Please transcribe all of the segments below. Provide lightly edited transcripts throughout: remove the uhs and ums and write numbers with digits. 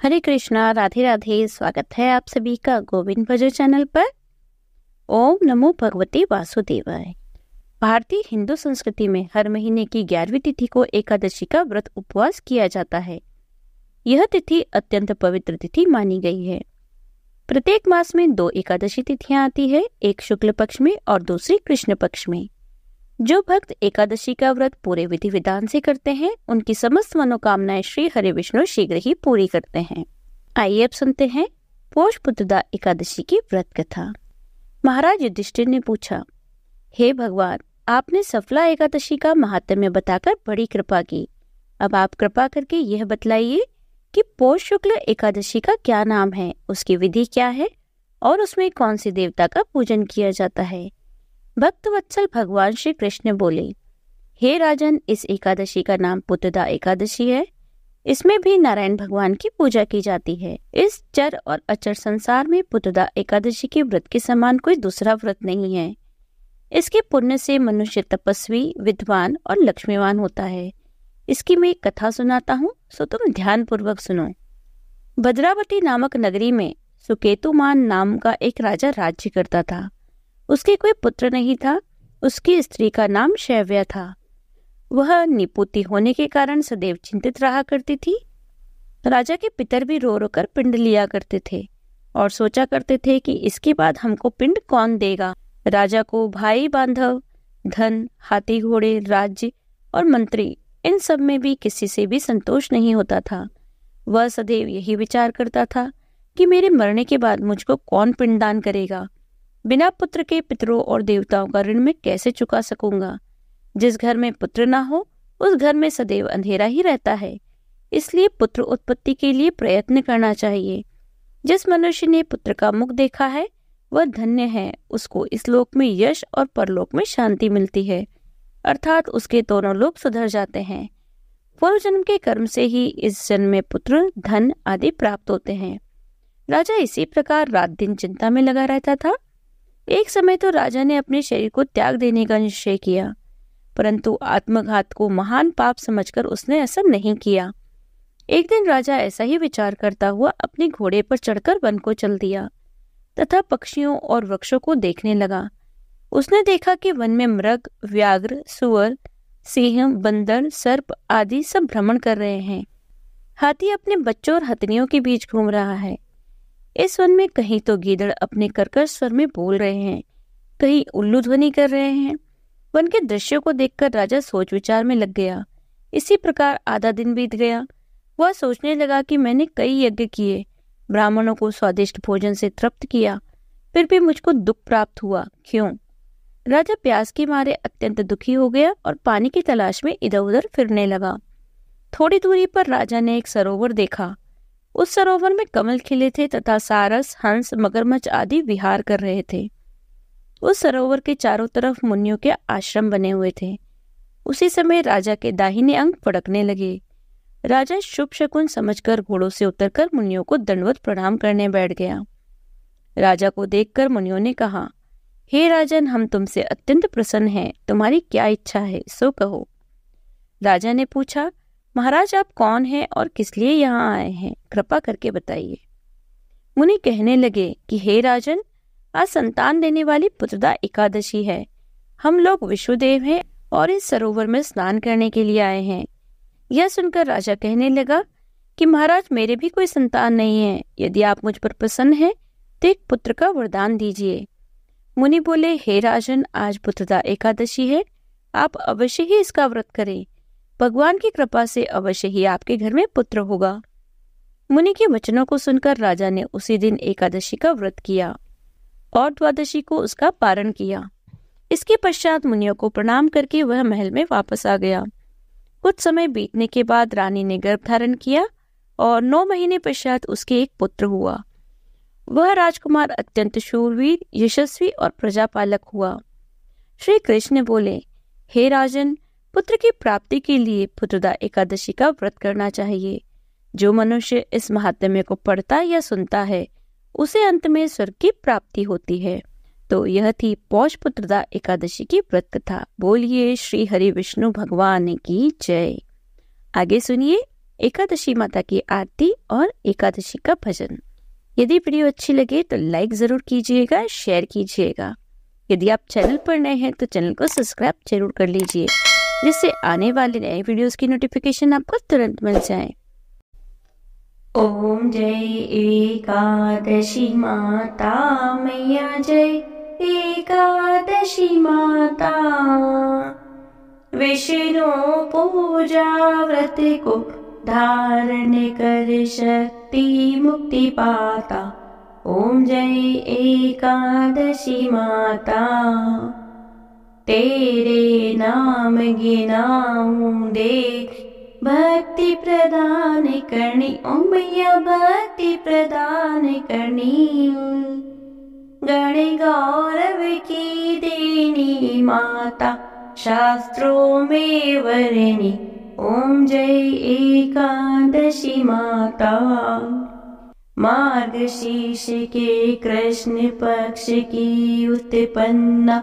हरे कृष्णा, राधे राधे। स्वागत है आप सभी का गोविंद भजन चैनल पर। ओम नमो भगवते वासुदेवाय। भारतीय हिंदू संस्कृति में हर महीने की 11वीं तिथि को एकादशी का व्रत उपवास किया जाता है। यह तिथि अत्यंत पवित्र तिथि मानी गई है। प्रत्येक मास में 2 एकादशी तिथियां आती है, एक शुक्ल पक्ष में और दूसरी कृष्ण पक्ष में। जो भक्त एकादशी का व्रत पूरे विधि विधान से करते हैं, उनकी समस्त मनोकामनाएं श्री हरि विष्णु शीघ्र ही पूरी करते हैं। आइए अब सुनते हैं पौष पुत्रदा एकादशी की व्रत कथा। महाराज युधिष्ठिर ने पूछा, हे भगवान, आपने सफला एकादशी का महात्म्य बताकर बड़ी कृपा की। अब आप कृपा करके यह बतलाइए कि पौष शुक्ल एकादशी का क्या नाम है, उसकी विधि क्या है और उसमें कौन सी देवता का पूजन किया जाता है। भक्त वत्सल भगवान श्री कृष्ण बोले, हे राजन, इस एकादशी का नाम पुत्रदा एकादशी है। इसमें भी नारायण भगवान की पूजा की जाती है। इस चर और अचर संसार में पुत्रदा एकादशी के व्रत के समान कोई दूसरा व्रत नहीं है। इसके पुण्य से मनुष्य तपस्वी, विद्वान और लक्ष्मीवान होता है। इसकी मैं एक कथा सुनाता हूँ, सो तुम ध्यान पूर्वक सुनो। भद्रावती नामक नगरी में सुकेतुमान नाम का एक राजा राज्य करता था। उसके कोई पुत्र नहीं था। उसकी स्त्री का नाम शैव्या था। वह निपुति होने के कारण सदैव चिंतित रहा करती थी। राजा के पितर भी रो रो कर पिंड लिया करते थे और सोचा करते थे कि इसके बाद हमको पिंड कौन देगा। राजा को भाई बांधव, धन, हाथी घोड़े, राज्य और मंत्री, इन सब में भी किसी से भी संतोष नहीं होता था। वह सदैव यही विचार करता था कि मेरे मरने के बाद मुझको कौन पिंडदान करेगा। बिना पुत्र के पितरों और देवताओं का ऋण मैं कैसे चुका सकूंगा। जिस घर में पुत्र ना हो, उस घर में सदैव अंधेरा ही रहता है। इसलिए पुत्र उत्पत्ति के लिए प्रयत्न करना चाहिए। जिस मनुष्य ने पुत्र का मुख देखा है, वह धन्य है। उसको इस लोक में यश और परलोक में शांति मिलती है, अर्थात उसके दोनों लोक सुधर जाते हैं। पूर्व जन्म के कर्म से ही इस जन्म में पुत्र, धन आदि प्राप्त होते हैं। राजा इसी प्रकार रात दिन चिंता में लगा रहता था। एक समय तो राजा ने अपने शरीर को त्याग देने का निश्चय किया, परंतु आत्मघात को महान पाप समझकर उसने ऐसा नहीं किया। एक दिन राजा ऐसा ही विचार करता हुआ अपने घोड़े पर चढ़कर वन को चल दिया तथा पक्षियों और वृक्षों को देखने लगा। उसने देखा कि वन में मृग, व्याघ्र, सुअर, सिंह, बंदर, सर्प आदि सब भ्रमण कर रहे हैं। हाथी अपने बच्चों और हथनियों के बीच घूम रहा है। इस वन में कहीं तो गीदड़ अपने कर्कश स्वर में बोल रहे हैं, कहीं उल्लू ध्वनि कर रहे हैं। वन के दृश्यों को देखकर राजा सोच विचार में लग गया। इसी प्रकार आधा दिन बीत गया। वह सोचने लगा कि मैंने कई यज्ञ किए, ब्राह्मणों को स्वादिष्ट भोजन से तृप्त किया, फिर भी मुझको दुख प्राप्त हुआ, क्यों? राजा प्यास के मारे अत्यंत दुखी हो गया और पानी की तलाश में इधर उधर फिरने लगा। थोड़ी दूरी पर राजा ने एक सरोवर देखा। उस सरोवर में कमल खिले थे तथा सारस, हंस, मगरमच्छ आदि विहार कर रहे थे। उस सरोवर के चारों तरफ मुनियों के आश्रम बने हुए थे। उसी समय राजा के दाहिने अंग फड़कने लगे। राजा शुभ शकुन समझकर घोड़ों से उतरकर मुनियों को दंडवत प्रणाम करने बैठ गया। राजा को देखकर मुनियों ने कहा, हे राजन, हम तुमसे अत्यंत प्रसन्न हैं। तुम्हारी क्या इच्छा है, सो कहो। राजा ने पूछा, महाराज, आप कौन हैं और किस लिए यहाँ आए हैं, कृपा करके बताइए। मुनि कहने लगे कि हे राजन, आज संतान देने वाली पुत्रदा एकादशी है। हम लोग विश्वदेव हैं और इस सरोवर में स्नान करने के लिए आए हैं। यह सुनकर राजा कहने लगा कि महाराज, मेरे भी कोई संतान नहीं है। यदि आप मुझ पर प्रसन्न हैं तो एक पुत्र का वरदान दीजिए। मुनि बोले, हे राजन, आज पुत्रदा एकादशी है। आप अवश्य ही इसका व्रत करें। भगवान की कृपा से अवश्य ही आपके घर में पुत्र होगा। मुनि के वचनों को सुनकर राजा ने उसी दिन एकादशी का व्रत किया और द्वादशी को उसका पारण किया। इसके पश्चात मुनियों को प्रणाम करके वह महल में वापस आ गया। कुछ समय बीतने के बाद रानी ने गर्भ धारण किया और 9 महीने पश्चात उसके एक पुत्र हुआ। वह राजकुमार अत्यंत शूरवीर, यशस्वी और प्रजापालक हुआ। श्री कृष्ण बोले, हे राजन, पुत्र की प्राप्ति के लिए पुत्रदा एकादशी का व्रत करना चाहिए। जो मनुष्य इस महात्म्य को पढ़ता या सुनता है, उसे अंत में स्वर्ग की प्राप्ति होती है। तो यह थी पौष पुत्रदा एकादशी की व्रत कथा। बोलिए श्री हरि विष्णु भगवान की जय। आगे सुनिए एकादशी माता की आरती और एकादशी का भजन। यदि वीडियो अच्छी लगे तो लाइक ज़रूर कीजिएगा, शेयर कीजिएगा। यदि आप चैनल पर नए हैं तो चैनल को सब्सक्राइब जरूर कर लीजिए, जिससे आने वाले नए वीडियोस की नोटिफिकेशन आपको तुरंत मिल जाए। ओम जय एकादशी माता मैया, जय एकादशी माता। विष्णु पूजा व्रत को धारण कर शक्ति मुक्ति पाता। ओम जय एकादशी माता। तेरे नाम गिनाऊं देख भक्ति प्रदान करनी। ओम मैया भक्ति प्रदान करनी। गण गौरव की देनी माता, शास्त्रों में वरनी। ओम जय एकादशी माता। मार्गशीर्ष के कृष्ण पक्ष की उत्पन्ना,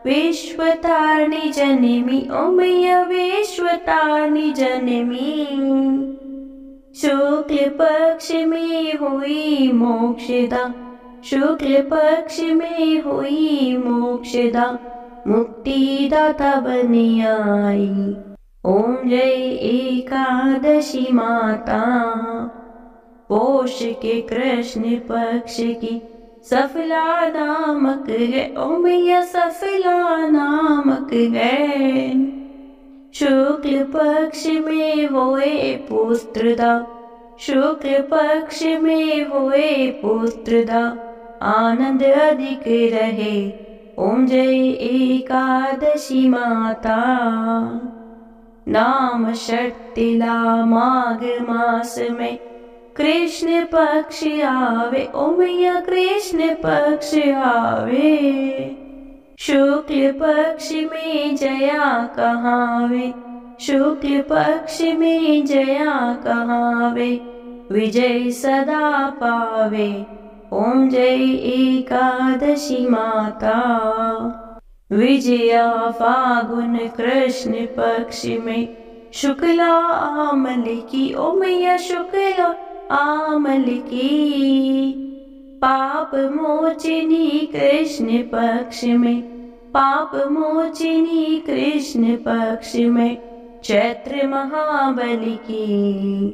विश्वतारिणी जननी। ओम मैया विश्वतारिणी जननी। शुक्ल पक्ष में हुई मोक्षदा, शुक्ल पक्ष में हुई मोक्षदा, मुक्तिदाता बनी आई। ओम जय एकादशी माता। पोष के कृष्ण पक्ष की सफला नामक है। ओम मैया सफला नामक है। शुक्ल पक्ष में हुए पुत्रदा, शुक्ल पक्ष में हुए पुत्रदा, आनंद अधिक रहे। ओम जय एकादशी माता। नाम षट्तिला माघ मास में कृष्ण पक्ष आवे। ओम मैया कृष्ण पक्ष आवे। शुक्ल पक्ष में जया कहावे, शुक्ल पक्ष में जया कहावे, विजय सदा पावे। ओम जय एकादशी माता। विजया फागुन कृष्ण पक्ष में शुक्ला आमल की। ओम मैया शुक्ला आमल की। पाप मोचिनी कृष्ण पक्ष में, पाप मोचिनी कृष्ण पक्ष में चैत्र महाबली की।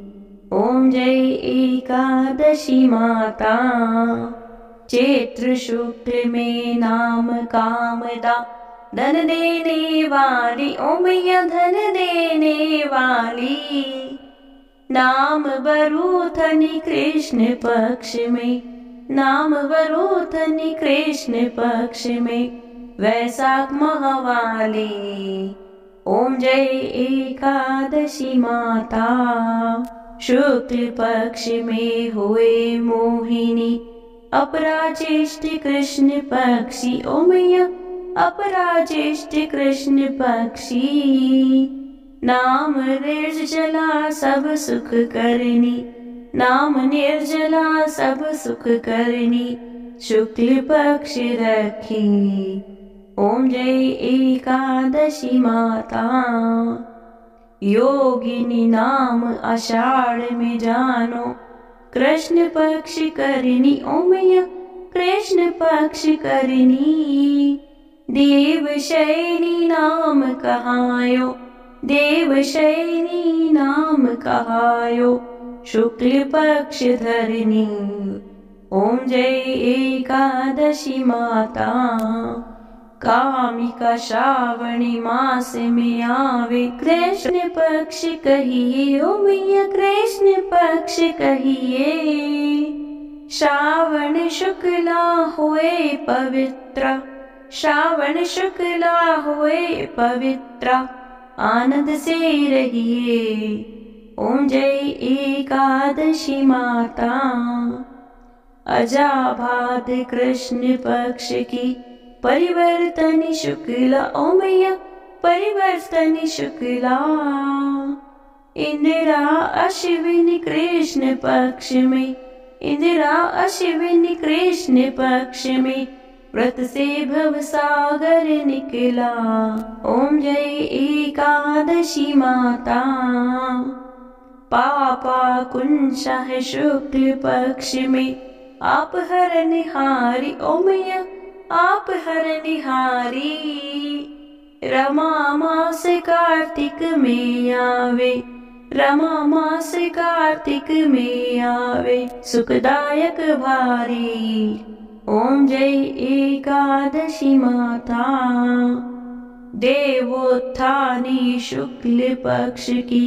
ओम जय एकादशी माता। चैत्र शुक्ल में नाम कामदा, धन देने वाली। ओम मैया धन देने वाली। नाम वरूथनी कृष्ण पक्ष में, नाम वरूथनी कृष्ण पक्ष में वैशाख महावाली। ओम जय एकादशी माता। शुक्ल पक्ष में हुए मोहिनी, अपराज्येष्ठ कृष्ण पक्षी। ओम मैया अपराज्येष्ठ कृष्ण पक्षी। नाम निर्जला सब सुख करनी, नाम निर्जला सब सुख करनी, शुक्ल पक्ष रखी। ओम जय एकादशी माता। योगिनी नाम आषाढ़ में जानो, कृष्ण पक्ष करनी। ओम मैया कृष्ण पक्ष करनी। देवशयनी नाम कहायो, देवशयनी नाम कहायो, शुक्ल पक्ष धरनी। ओम जय एकादशी माता। कामिका श्रावणी मास में आवे, कृष्ण पक्ष कहिए। ओम मैया कृष्ण पक्ष कहिए। श्रावण शुक्ला हुए पवित्र, श्रावण शुक्ला हुए पवित्र, आनंद से रहिए। ओम जय एकादशी माता। अजाभाद कृष्ण पक्ष की परिवर्तनी शुक्ला। ओम मैया परिवर्तनी शुक्ला। इंदिरा अश्विनी कृष्ण पक्ष में, इंदिरा अश्विनी कृष्ण पक्ष में व्रत से भव सागर निकला। ओम जय एकादशी माता। पापा कुंचा है शुक्ल पक्ष में, आप हर निहारी ओ मैया आप हर निहारी। रमा मास कार्तिक में आवे, रमा मास कार्तिक में आवे, सुखदायक भारी। ओम जय एकादशी माता, देवोत्थानी शुक्ल पक्ष की,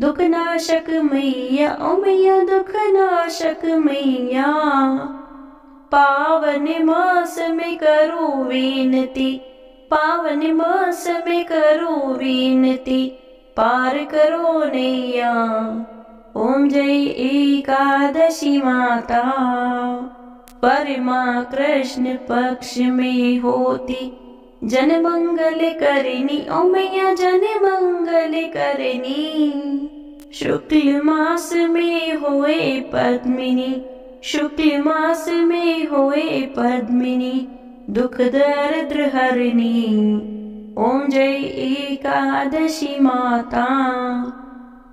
दुख नाशक मैया ओ मैया दुख नाशक मैया। पावन मास में करो विनती, पावन मास में करो विनती, पार करो नैया। ओम जय एकादशी माता, परमा कृष्ण पक्ष में होती, जन मंगल करनी ओ मैया जन मंगल करनी। शुक्ल मास में होए पद्मिनी, शुक्ल मास में होए पद्मिनी, दुख दरिद्र हरनी। ओम जय एकादशी माता,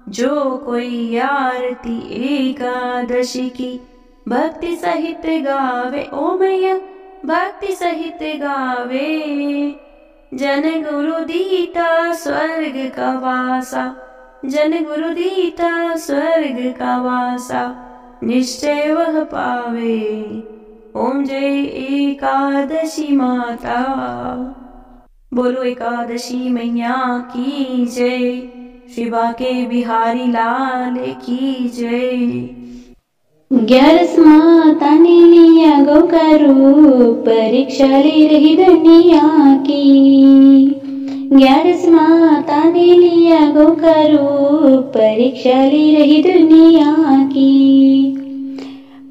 जो कोई आरती एकादशी की, भक्ति सहित गावे ओ मैया भक्ति सहित गावे। जन गुरु दीता स्वर्ग का वासा, जन गुरु दीता स्वर्ग का वासा, निश्चय वह पावे। ओम जय एकादशी माता, बोलो एकादशी मैया की जय, शिवा के बिहारी लाल की जय। 11 माता ने लिया गौ का रूप, परीक्षा ले रही दुनिया की। 11 माता ने लिया गौ का रूप, परीक्षा ले रही दुनिया की।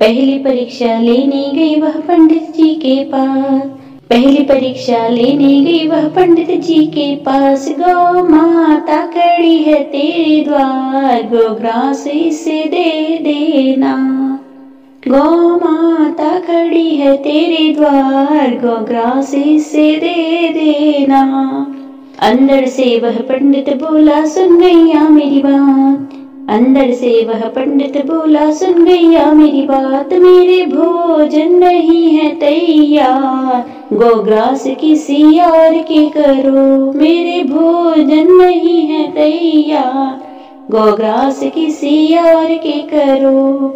पहली परीक्षा लेने गई वह पंडित जी के पास, पहली परीक्षा लेने गई वह पंडित जी के पास। गौ माता खड़ी है तेरे द्वार, गोग्रास इसे दे देना। गौ माता खड़ी है तेरे द्वार, गोग्रास इसे दे देना। अंदर से वह पंडित बोला सुन गैया मेरी बात, अंदर से वह पंडित बोला सुन गैया मेरी बात। मेरे भोजन नहीं है तैयार, गोग्रास किसी और के करो। मेरे भोजन नहीं है तैयार, गोग्रास किसी और के करो।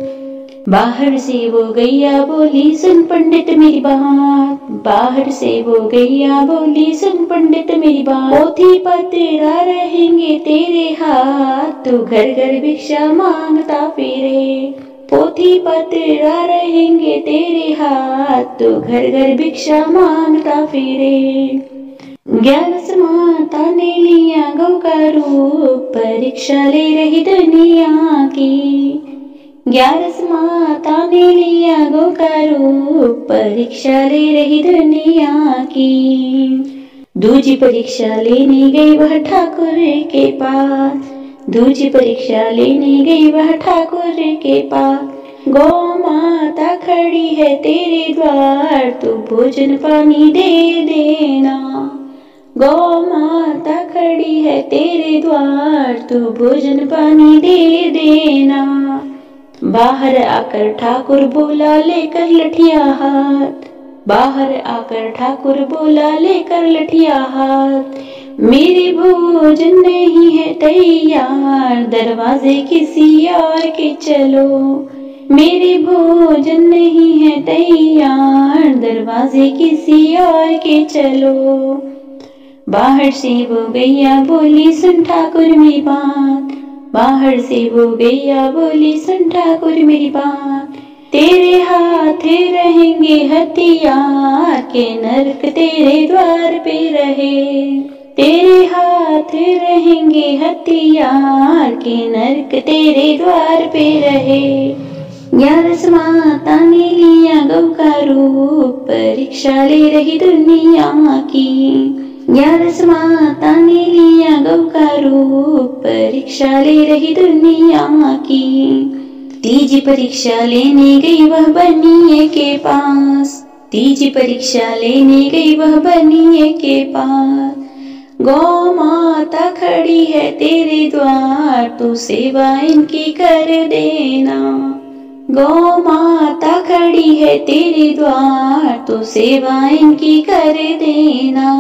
बाहर से वो गैया बोली सुन पंडित मेरी बात, बाहर से वो गैया बोली सुन पंडित मेरी बात। पोथी पत्रा रहेंगे तेरे हाथ, तू घर घर भिक्षा मांगता फिरे। पोथी पत्रा रहेंगे तेरे हाथ, तू घर घर भिक्षा मांगता फिरे। 11 माता ने लिया गौ का रूप, परीक्षा ले रही दुनिया की। 11 माता ने लिया गौ का रूप, परीक्षा ले रही दुनिया की। दूजी परीक्षा लेने गई वह ठाकुर के पास, दूजी परीक्षा लेने गई वह ठाकुर के पास। गौ माता खड़ी है तेरे द्वार, तू भोजन पानी दे देना। गौ माता खड़ी है तेरे द्वार, तू भोजन पानी दे देना। बाहर आकर ठाकुर बोला लेकर लठिया हाथ, बाहर आकर ठाकुर बोला लेकर लठिया हाथ। मेरे भोजन नहीं है तैयार, दरवाजे किसी और के चलो। मेरे भोजन नहीं है तैयार, दरवाजे किसी और के चलो। बाहर से वो गैया बोली सुन ठाकुर मेरी बात, बाहर से वो गैया बोली सुन ठाकुर मेरी बात। तेरे हाथ रहेंगे हथियार, के नरक तेरे द्वार पे रहे। तेरे हाथ रहेंगे हथियार, के नरक तेरे द्वार पे रहे। 11 माता ने लिया गौ का रूप, परीक्षा ले रही दुनिया की। 11 माता ने लिया गौ का रूप, परीक्षा ले रही दुनिया की। तीजी परीक्षा लेने गई वह बनिए के पास, तीजी परीक्षा लेने गई वह बनिए के पास। गौ माता खड़ी है तेरे द्वार, तू सेवा इनकी कर देना। गौ माता खड़ी है तेरे द्वार, तू सेवा इनकी कर देना।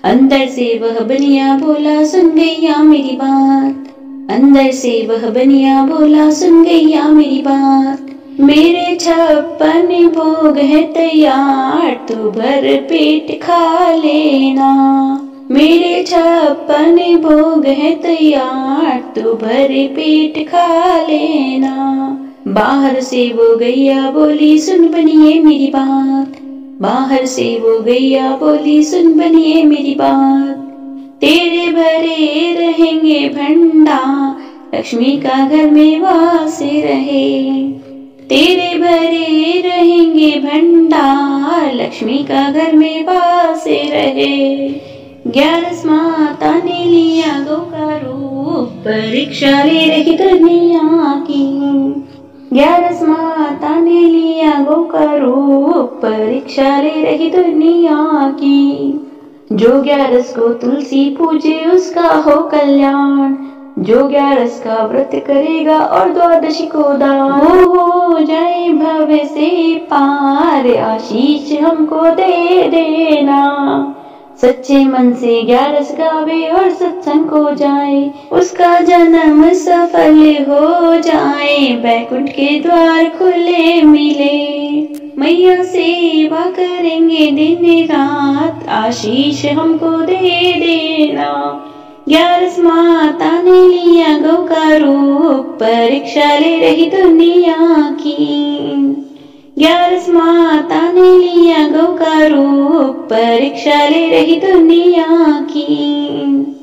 अंदर से वह बनिया बोला सुन गैया मेरी बात, अंदर से वह बनिया बोला सुन गैया मेरी बात। मेरे 56 भोग है तैयार, तू भर पेट खा लेना। मेरे 56 भोग है तैयार, तू भर पेट खा लेना। बाहर से वो गैया बोली सुन बनिए मेरी बात, बाहर से वो गैया बोली सुन बनिए मेरी बात। तेरे भरे रहेंगे भंडार, लक्ष्मी का घर में वास रहे। तेरे भरे रहेंगे भंडार, लक्ष्मी का घर में वास रहे। 11 माता ने लिया गौ का रूप, परीक्षा ले रही दुनिया की। 11 माता ने लिया गौ का रूप, परीक्षा ले रही दुनिया की। जो 11 को तुलसी पूजे उसका हो कल्याण, जो 11 का व्रत करेगा और 12 को दान, वो हो जाए भव से पार, आशीष हमको दे देना। सच्चे मन से 11 गावे और सत्संग को जाए, उसका जन्म सफल हो जाए, बैकुंठ के द्वार खुले मिले। मैया सेवा करेंगे दिन रात, आशीष हमको दे देना। 11 माता ने लिया गौ का रूप, परीक्षा ले रही दुनिया की। 11 माता ने लिया गौ का रूप, परीक्षा ले रही दुनिया की।